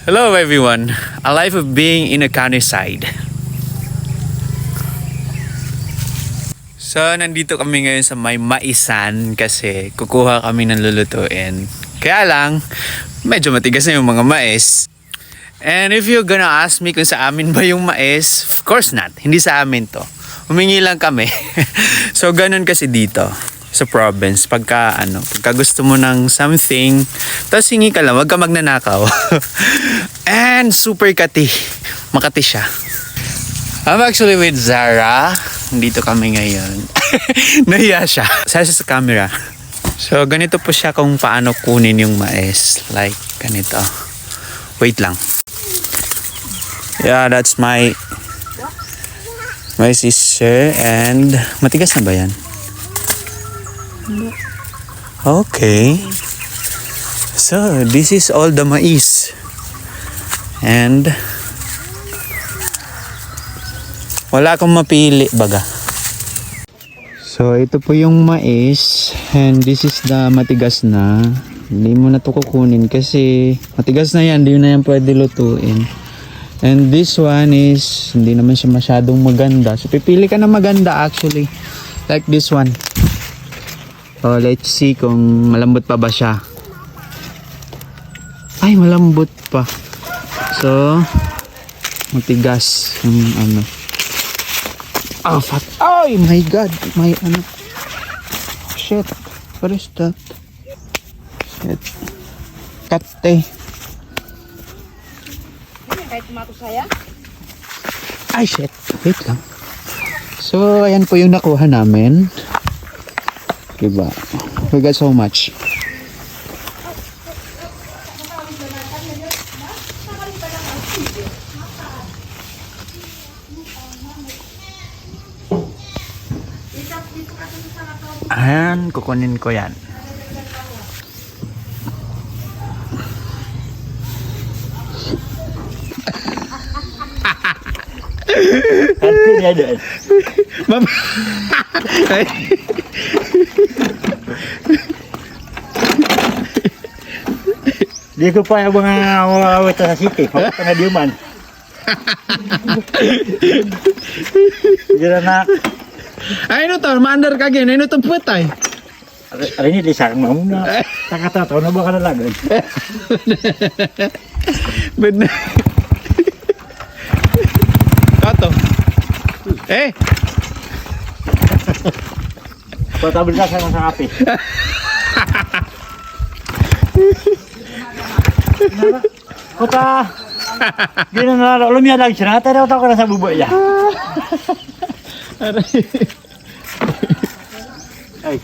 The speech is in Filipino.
Hello everyone, a life of being in a countryside. So nandito kami ngayon sa may maisan kasi kukuha kami ng lulutuin. Kaya lang, medyo matigas na yung mga mais. And if you're gonna ask me kung sa amin ba yung mais, of course not, hindi sa amin to. Humingi lang kami. So ganun kasi dito sa province, pagka gusto mo ng something, tapos hingi ka lang, wag ka magnanakaw. And super kati, makati siya. I'm actually with Zara. Dito kami ngayon. Nahiya siya. Sa camera. So ganito po siya kung paano kunin yung mais. Like ganito. Wait lang. Yeah, that's my sister. And matigas na ba yan? Okay. So, this is all the mais. And wala akong mapili baga. So, ito po yung mais. And this is the matigas na. Hindi mo na ito kukunin kasi matigas na yan. Hindi na yan pwede lutuin. And this one is hindi naman siya masyadong maganda. So, pipili ka na maganda actually. Like this one. Oh, let's see kung malambot pa ba siya. Ay, malambot pa. So, matigas yung ano. Oh, fuck. Ay, my God. My ano. Shit. What is that? Shit. Kate. Kahit tumato saya? Ay, shit. Wait lang. So, ayan po yung nakuha namin. Diba? We got so much. Ayan, kukunin ko yan. Artinya ada. Mama. Dia ko pa yung mga awawit sa city. Huwag ka na diuman. Diyan na. Ay, ano to? Maandar ka gin. Ano to putay? Hari ini di sarang mamuna. Takataw na ba ka na lagay? Bener. Kato. Eh. Patabil ka sa kape. Kota. Gina na lumia lang siya. Tara ka na sa bubo ya. Ay.